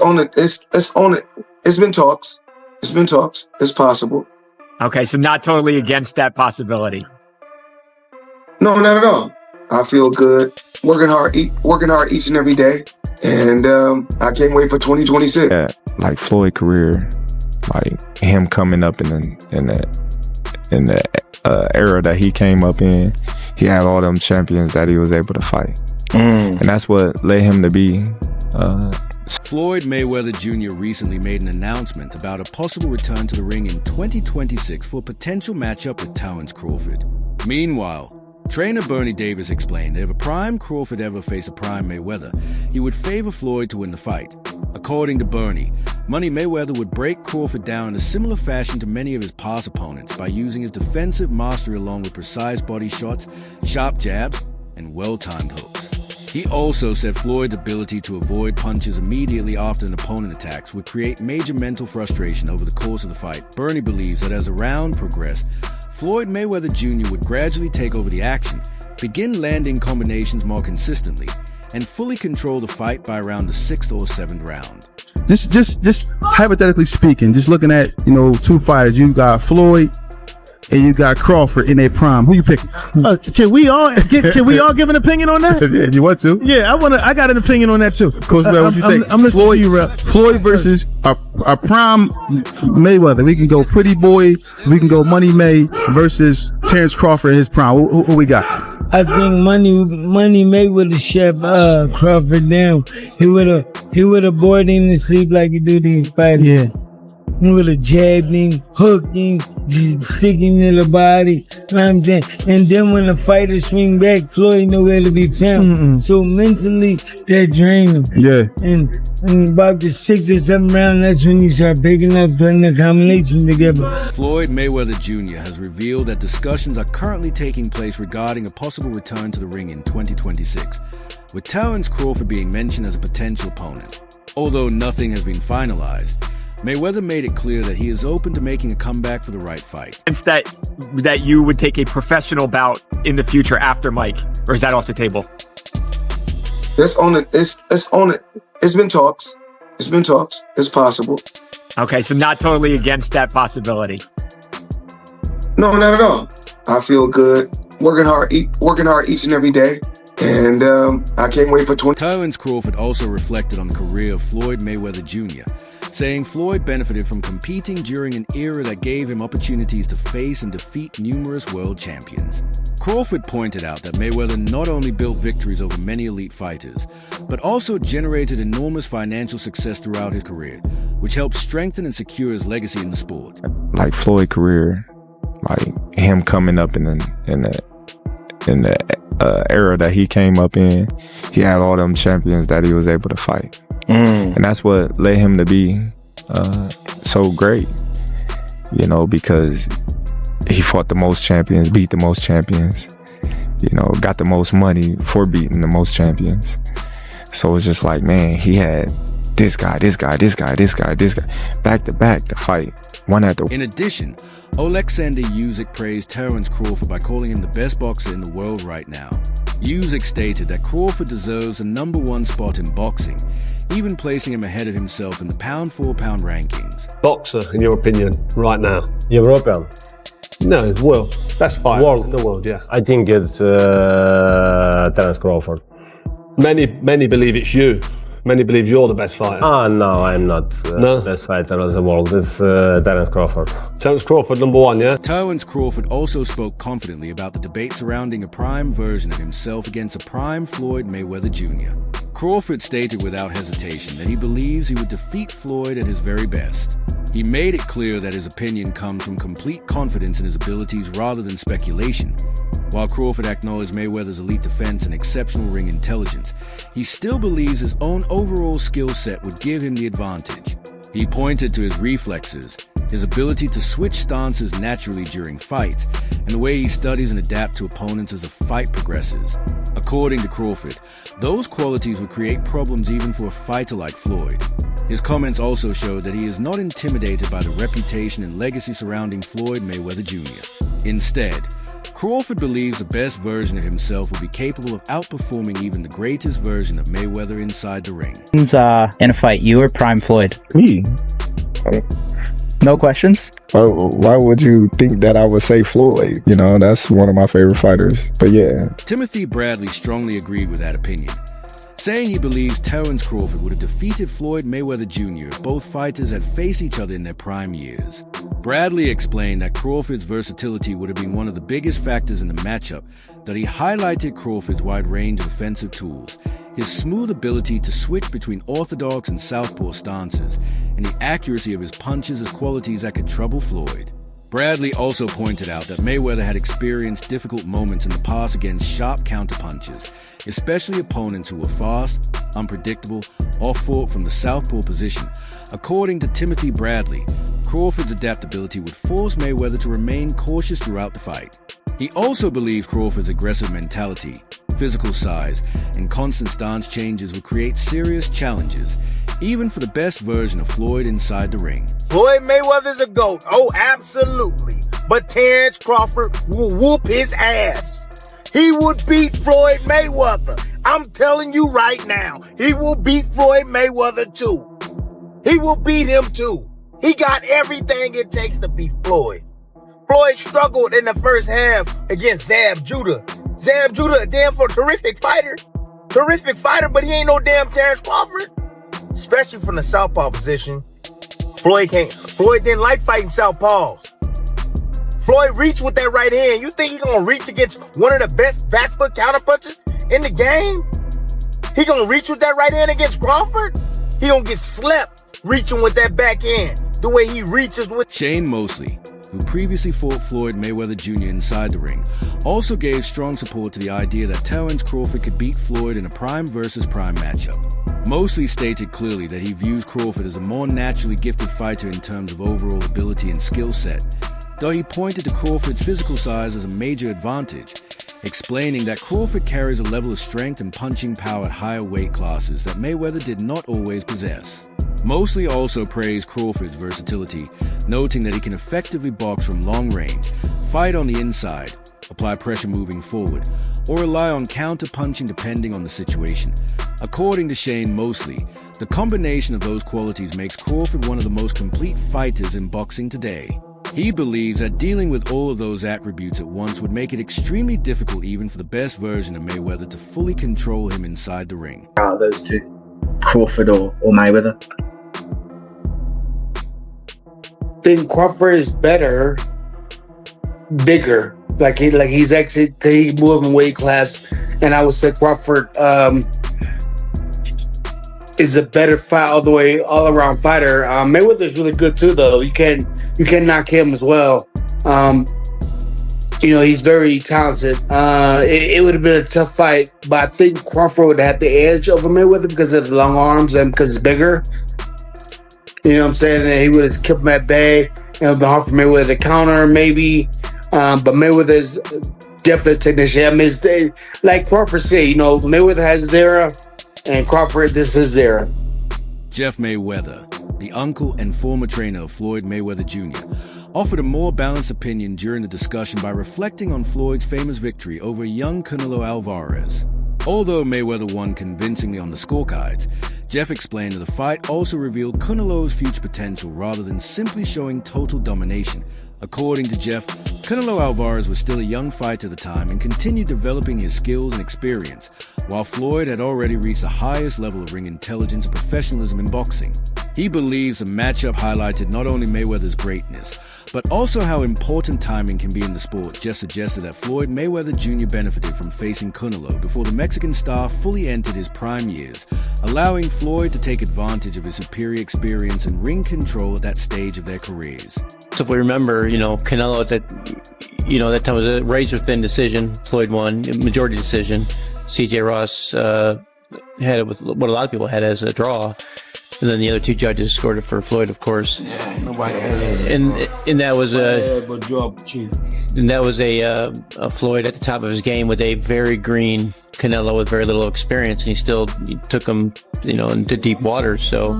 On it. It's on it. It's been talks. It's been talks. It's possible. Okay, so not totally against that possibility. No, not at all. I feel good. Working hard each and every day, and I can't wait for 2026. Yeah, like Floyd career, like him coming up in the era that he came up in, he had all them champions that he was able to fight, and that's what led him to be. Floyd Mayweather Jr. recently made an announcement about a possible return to the ring in 2026 for a potential matchup with Terence Crawford. Meanwhile, trainer Bernie Davis explained that if a prime Crawford ever faced a prime Mayweather, he would favor Floyd to win the fight. According to Bernie, Money Mayweather would break Crawford down in a similar fashion to many of his past opponents by using his defensive mastery along with precise body shots, sharp jabs, and well-timed hooks. He also said Floyd's ability to avoid punches immediately after an opponent attacks would create major mental frustration over the course of the fight. Bernie believes that as the round progressed, Floyd Mayweather Jr. would gradually take over the action, begin landing combinations more consistently, and fully control the fight by around the 6th or 7th round. Just hypothetically speaking, just looking at, two fighters, you got Floyd and you got Crawford in their prime. Who you picking? Can we all give an opinion on that? Yeah, you want to? Yeah, I got an opinion on that too. Coach, what you think? I'm listening to you, Rep. Floyd versus a prime Mayweather. We can go Pretty Boy. We can go Money May versus Terence Crawford in his prime. Who we got? I think Money May would have shut Crawford down. He would have bored him to sleep like he do these fighters. Yeah. He would have jabbed him, hooked him, just stick him in the body. You know what I'm saying? And then when the fighter swing back, Floyd nowhere to be found. So mentally, that drained him. Yeah. And about the 6th or 7th round, that's when you start picking up, putting the combination together. Floyd Mayweather Jr. has revealed that discussions are currently taking place regarding a possible return to the ring in 2026, with Terence Crawford being mentioned as a potential opponent. Although nothing has been finalized, Mayweather made it clear that he is open to making a comeback for the right fight. It's that you would take a professional bout in the future after Mike, or is that off the table? It's on it. It's on it. It's been talks. It's been talks. It's possible. Okay, so not totally against that possibility. No, not at all. I feel good. Working hard each and every day, and I can't wait for 20. Terence Crawford also reflected on the career of Floyd Mayweather Jr., saying Floyd benefited from competing during an era that gave him opportunities to face and defeat numerous world champions. Crawford pointed out that Mayweather not only built victories over many elite fighters, but also generated enormous financial success throughout his career, which helped strengthen and secure his legacy in the sport. Like Floyd career, like him coming up in the era that he came up in, he had all them champions that he was able to fight. And that's what led him to be so great, because he fought the most champions, beat the most champions, got the most money for beating the most champions. So it's just like, man, he had this guy, back to back to fight, one after one. In addition, Alexander Usyk praised Terence Crawford by calling him the best boxer in the world right now. Usyk stated that Crawford deserves the #1 spot in boxing, even placing him ahead of himself in the pound-for-pound rankings. Boxer, in your opinion, right now? European. No, world. Best fighter World. in the world, yeah. I think it's Terence Crawford. Many believe it's you. Many believe you're the best fighter. No, I'm not the best fighter of the world. It's Terence Crawford. Terence Crawford, #1, yeah? Terence Crawford also spoke confidently about the debate surrounding a prime version of himself against a prime Floyd Mayweather Jr. Crawford stated without hesitation that he believes he would defeat Floyd at his very best. He made it clear that his opinion comes from complete confidence in his abilities rather than speculation. While Crawford acknowledged Mayweather's elite defense and exceptional ring intelligence, he still believes his own overall skill set would give him the advantage. He pointed to his reflexes, his ability to switch stances naturally during fights, and the way he studies and adapts to opponents as the fight progresses. According to Crawford, those qualities would create problems even for a fighter like Floyd. His comments also showed that he is not intimidated by the reputation and legacy surrounding Floyd Mayweather Jr. Instead, Crawford believes the best version of himself will be capable of outperforming even the greatest version of Mayweather inside the ring. In a fight, you or Prime Floyd? Me. No questions? Why would you think that I would say Floyd? You know, that's one of my favorite fighters. But yeah. Timothy Bradley strongly agreed with that opinion, saying he believes Terence Crawford would have defeated Floyd Mayweather Jr. if both fighters had faced each other in their prime years. Bradley explained that Crawford's versatility would have been one of the biggest factors in the matchup, that he highlighted Crawford's wide range of offensive tools, his smooth ability to switch between orthodox and southpaw stances, and the accuracy of his punches as qualities that could trouble Floyd. Bradley also pointed out that Mayweather had experienced difficult moments in the past against sharp counterpunches, especially opponents who were fast, unpredictable, or fought from the southpaw position. According to Timothy Bradley, Crawford's adaptability would force Mayweather to remain cautious throughout the fight. He also believes Crawford's aggressive mentality, physical size, and constant stance changes would create serious challenges, even for the best version of Floyd inside the ring. Floyd Mayweather's a GOAT. Oh, absolutely. But Terence Crawford will whoop his ass. He would beat Floyd Mayweather. I'm telling you right now, he will beat Floyd Mayweather too. He will beat him too. He got everything it takes to beat Floyd. Floyd struggled in the first half against Zab Judah. Zab Judah, a damn terrific fighter. Terrific fighter, but he ain't no damn Terence Crawford. Especially from the southpaw position. Floyd didn't like fighting southpaws. Floyd reached with that right hand. You think he gonna reach against one of the best back foot counterpunchers in the game? He gonna reach with that right hand against Crawford? He gonna get slept reaching with that back hand, the way he reaches with. Shane Mosley, who previously fought Floyd Mayweather Jr. inside the ring, also gave strong support to the idea that Terence Crawford could beat Floyd in a prime versus prime matchup. Mosley stated clearly that he views Crawford as a more naturally gifted fighter in terms of overall ability and skill set, though he pointed to Crawford's physical size as a major advantage, explaining that Crawford carries a level of strength and punching power at higher weight classes that Mayweather did not always possess. Mosley also praised Crawford's versatility, noting that he can effectively box from long range, fight on the inside, apply pressure moving forward, or rely on counter-punching depending on the situation. According to Shane Mosley, the combination of those qualities makes Crawford one of the most complete fighters in boxing today. He believes that dealing with all of those attributes at once would make it extremely difficult even for the best version of Mayweather to fully control him inside the ring. Out of those two, Crawford or Mayweather? I think Crawford is better, bigger. He's actually he moved in weight class, and I would say Crawford is a better fight all around fighter. Mayweather is really good too, though. You can't knock him as well. He's very talented. It would have been a tough fight, but I think Crawford would have had the edge over Mayweather because of the long arms and because it's bigger. You know what I'm saying? And he would have kept him at bay. It would have been hard for Mayweather to counter, maybe. But Mayweather's definitely a technician. I mean, like Crawford said, Mayweather has his era, and Crawford, this is his era. Jeff Mayweather, the uncle and former trainer of Floyd Mayweather Jr., offered a more balanced opinion during the discussion by reflecting on Floyd's famous victory over young Canelo Alvarez. Although Mayweather won convincingly on the scorecards, Jeff explained that the fight also revealed Canelo's future potential rather than simply showing total domination. According to Jeff, Canelo Alvarez was still a young fighter at the time and continued developing his skills and experience, while Floyd had already reached the highest level of ring intelligence and professionalism in boxing. He believes the matchup highlighted not only Mayweather's greatness, but also how important timing can be in the sport. Jeff suggested that Floyd Mayweather Jr. benefited from facing Canelo before the Mexican star fully entered his prime years, allowing Floyd to take advantage of his superior experience and ring control at that stage of their careers. So if we remember, Canelo at that time was a razor-thin decision. Floyd won, majority decision. C.J. Ross had it with what a lot of people had as a draw. And then the other two judges scored it for Floyd, of course. And that was a Floyd at the top of his game with a very green Canelo with very little experience, and he took him, into deep waters. So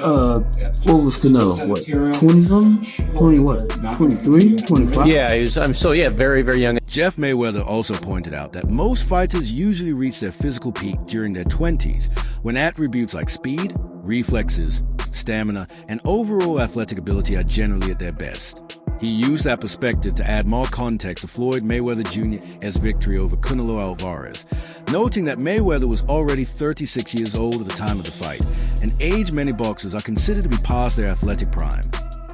What was Canelo? What, 20-something? 20 what? 23? 25? Yeah, he was. Very, very young. Jeff Mayweather also pointed out that most fighters usually reach their physical peak during their 20s, when attributes like speed, reflexes, stamina, and overall athletic ability are generally at their best. He used that perspective to add more context to Floyd Mayweather Jr.'s victory over Canelo Alvarez, noting that Mayweather was already 36 years old at the time of the fight, an age many boxers are considered to be past their athletic prime.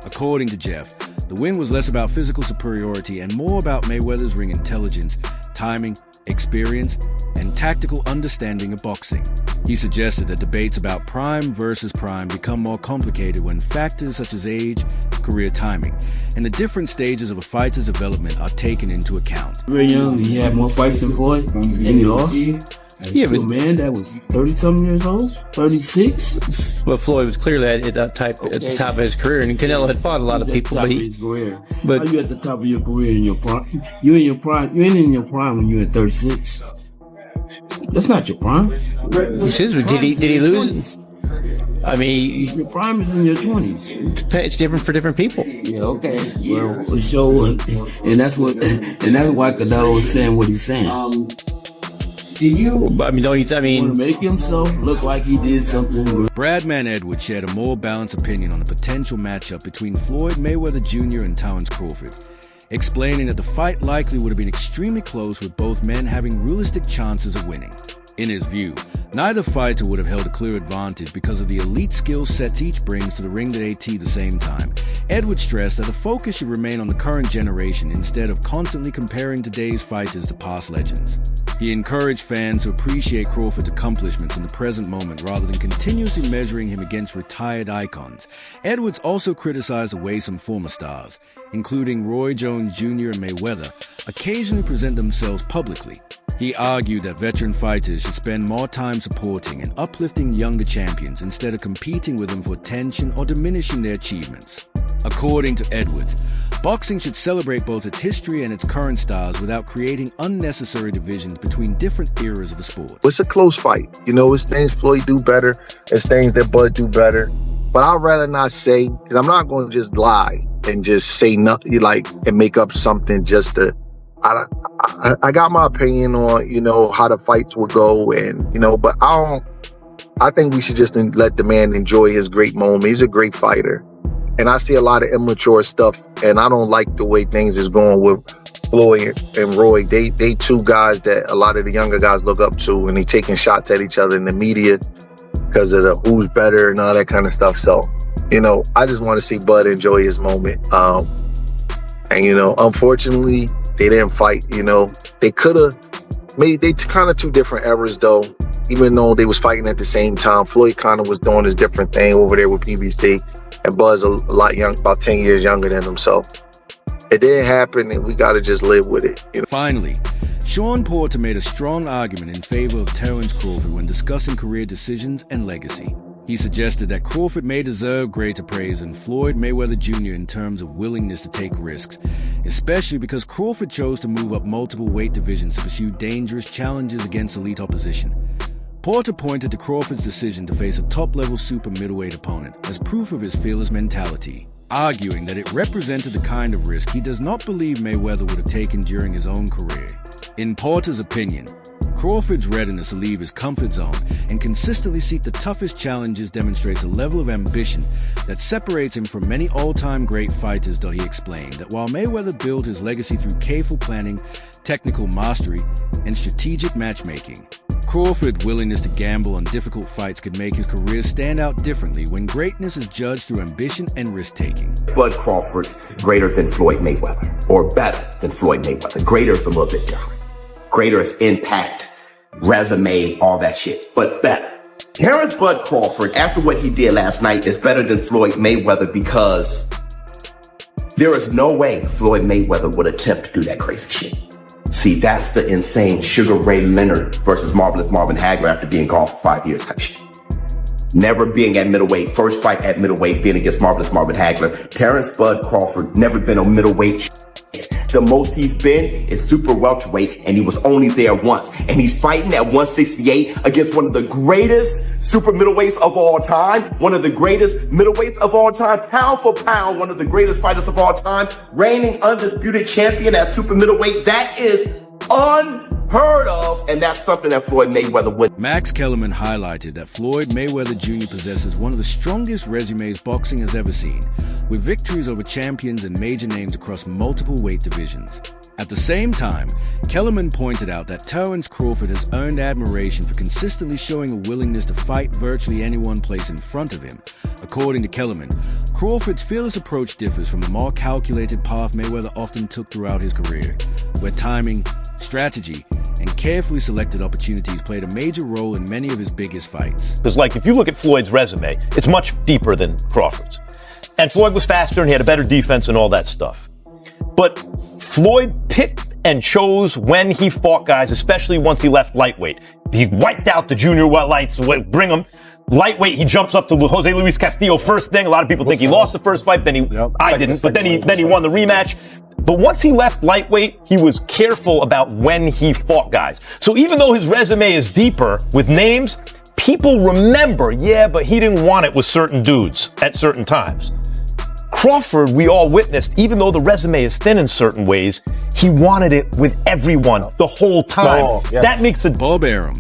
According to Jeff, the win was less about physical superiority and more about Mayweather's ring intelligence, timing, experience, and tactical understanding of boxing. He suggested that debates about prime versus prime become more complicated when factors such as age, career timing, and the different stages of a fighter's development are taken into account. Very young, he had more fights than Floyd, and he lost. Yeah, but a man that was 30-something years old, 36. But Floyd was clearly at the top of his career, and Canelo had fought a lot of people. But are you at the top of your career in your prime? You in your prime? You ain't in your prime when you're at 36. That's not your prime. Did he lose? I mean, your prime is in your 20s. It's different for different people. Yeah, okay. Well, so, and that's why Canelo is saying what he's saying. Want to make himself look like he did something? Bradman Edwards shared a more balanced opinion on the potential matchup between Floyd Mayweather Jr. and Terence Crawford, explaining that the fight likely would have been extremely close with both men having realistic chances of winning. In his view, neither fighter would have held a clear advantage because of the elite skill sets each brings to the ring at the same time. Edwards stressed that the focus should remain on the current generation instead of constantly comparing today's fighters to past legends. He encouraged fans to appreciate Crawford's accomplishments in the present moment rather than continuously measuring him against retired icons. Edwards also criticized the way some former stars, including Roy Jones Jr. and Mayweather, occasionally present themselves publicly. He argued that veteran fighters should spend more time supporting and uplifting younger champions instead of competing with them for attention or diminishing their achievements. According to Edwards, boxing should celebrate both its history and its current stars without creating unnecessary divisions between different eras of the sport. It's a close fight. You know, it's things Floyd do better. It's things that Bud do better. But I'd rather not say, because I'm not going to just lie and just say nothing, and make up something just to... I got my opinion on, how the fights will go, and, but I think we should just let the man enjoy his great moment. He's a great fighter. And I see a lot of immature stuff, and I don't like the way things is going with Floyd and Roy. They two guys that a lot of the younger guys look up to, and they taking shots at each other in the media because of the who's better and all that kind of stuff. So, I just want to see Bud enjoy his moment. Unfortunately, they didn't fight. They could have made, they kind of two different eras though. Even though they was fighting at the same time, Floyd kind of was doing his different thing over there with PBC, and Bud's a lot young, about 10 years younger than him. So it didn't happen, and we got to just live with it. Finally, Sean Porter made a strong argument in favor of Terence Crawford when discussing career decisions and legacy. He suggested that Crawford may deserve greater praise than Floyd Mayweather Jr. in terms of willingness to take risks, especially because Crawford chose to move up multiple weight divisions to pursue dangerous challenges against elite opposition. Porter pointed to Crawford's decision to face a top-level super middleweight opponent as proof of his fearless mentality, arguing that it represented the kind of risk he does not believe Mayweather would have taken during his own career. In Porter's opinion, Crawford's readiness to leave his comfort zone and consistently seek the toughest challenges demonstrates a level of ambition that separates him from many all-time great fighters, though he explained that while Mayweather built his legacy through careful planning, technical mastery, and strategic matchmaking, Crawford's willingness to gamble on difficult fights could make his career stand out differently when greatness is judged through ambition and risk-taking. Bud Crawford, greater than Floyd Mayweather, or better than Floyd Mayweather. Greater is a little bit different. Greater is impact, resume, all that shit, but better. Terence Bud Crawford, after what he did last night, is better than Floyd Mayweather because there is no way Floyd Mayweather would attempt to do that crazy shit. See, that's the insane Sugar Ray Leonard versus Marvelous Marvin Hagler after being gone for 5 years type shit. Never being at middleweight, first fight at middleweight, being against Marvelous Marvin Hagler. Terence Bud Crawford, never been on middleweight. The most he's been is super welterweight, and he was only there once. And he's fighting at 168 against one of the greatest super middleweights of all time, one of the greatest middleweights of all time, pound for pound, one of the greatest fighters of all time, reigning undisputed champion at super middleweight. That is unheard of, and that's something that Floyd Mayweather would. Max Kellerman highlighted that Floyd Mayweather Jr. possesses one of the strongest resumes boxing has ever seen, with victories over champions and major names across multiple weight divisions. At the same time, Kellerman pointed out that Terence Crawford has earned admiration for consistently showing a willingness to fight virtually anyone placed in front of him. According to Kellerman, Crawford's fearless approach differs from the more calculated path Mayweather often took throughout his career, where timing, strategy, and carefully selected opportunities played a major role in many of his biggest fights. Because, like, if you look at Floyd's resume, it's much deeper than Crawford's. And Floyd was faster and he had a better defense and all that stuff. But Floyd picked and chose when he fought guys, especially once he left lightweight. He wiped out the junior welterweights, bring him lightweight. He jumps up to Jose Luis Castillo first thing. A lot of people think he lost the first fight, I didn't, but then he won the rematch. But once he left lightweight, he was careful about when he fought guys. So even though his resume is deeper with names, people remember, but he didn't want it with certain dudes at certain times. Crawford, we all witnessed, even though the resume is thin in certain ways, he wanted it with everyone the whole time. That makes it. Bob Arum,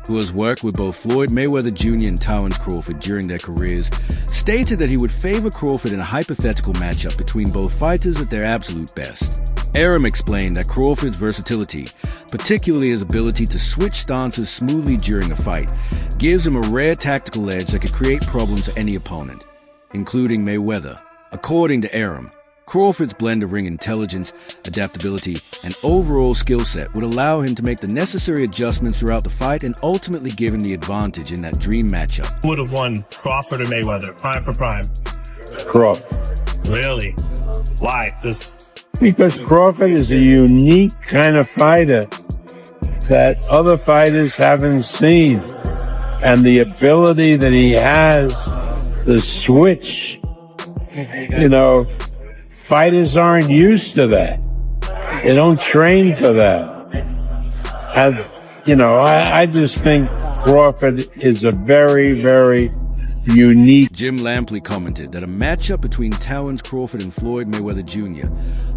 who has worked with both Floyd Mayweather Jr. and Terence Crawford during their careers, stated that he would favor Crawford in a hypothetical matchup between both fighters at their absolute best. Arum explained that Crawford's versatility, particularly his ability to switch stances smoothly during a fight, gives him a rare tactical edge that could create problems for any opponent, including Mayweather. According to Arum, Crawford's blend of ring intelligence, adaptability, and overall skill set would allow him to make the necessary adjustments throughout the fight and ultimately give him the advantage in that dream matchup. Who would have won, Crawford or Mayweather, prime for prime? Crawford. Really? Why? Because Crawford is a unique kind of fighter that other fighters haven't seen. And the ability that he has to switch, fighters aren't used to that. They don't train for that. And, I just think Crawford is a very, very unique. Jim Lampley commented that a matchup between Terence Crawford and Floyd Mayweather Jr.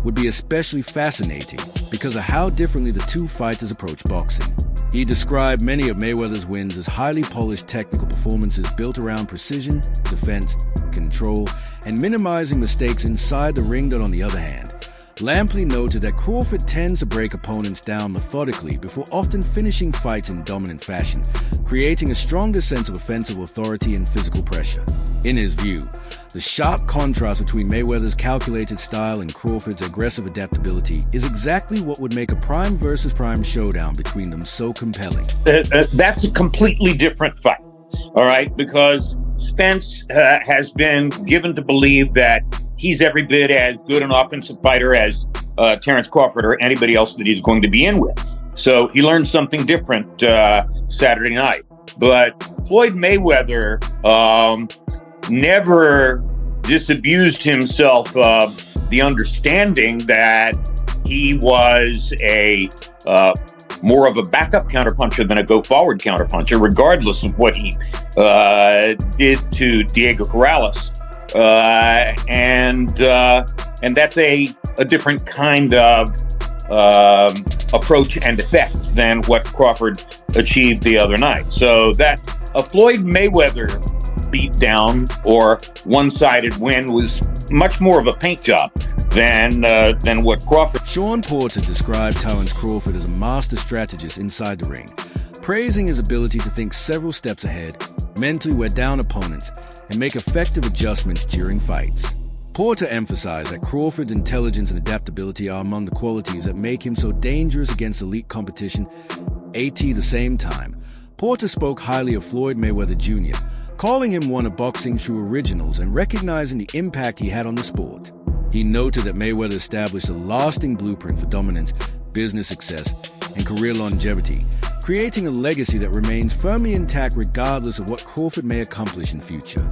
would be especially fascinating because of how differently the two fighters approach boxing. He described many of Mayweather's wins as highly polished technical performances built around precision, defense, control, and minimizing mistakes inside the ring. That, on the other hand, Lampley noted that Crawford tends to break opponents down methodically before often finishing fights in dominant fashion, creating a stronger sense of offensive authority and physical pressure. In his view, the sharp contrast between Mayweather's calculated style and Crawford's aggressive adaptability is exactly what would make a prime versus prime showdown between them so compelling. That's a completely different fight, all right? Because Spence has been given to believe that he's every bit as good an offensive fighter as Terence Crawford or anybody else that he's going to be in with. So he learned something different Saturday night. But Floyd Mayweather never disabused himself of the understanding that he was a more of a backup counterpuncher than a go-forward counterpuncher, regardless of what he did to Diego Corrales. And that's a different kind of approach and effect than what Crawford achieved the other night. So that a Floyd Mayweather beatdown or one-sided win was much more of a paint job than what Crawford. Sean Porter described Terence Crawford as a master strategist inside the ring, praising his ability to think several steps ahead, mentally wear down opponents, and make effective adjustments during fights. Porter emphasized that Crawford's intelligence and adaptability are among the qualities that make him so dangerous against elite competition. At the same time, Porter spoke highly of Floyd Mayweather Jr., calling him one of boxing's true originals and recognizing the impact he had on the sport. He noted that Mayweather established a lasting blueprint for dominance, business success, and career longevity, creating a legacy that remains firmly intact regardless of what Crawford may accomplish in future.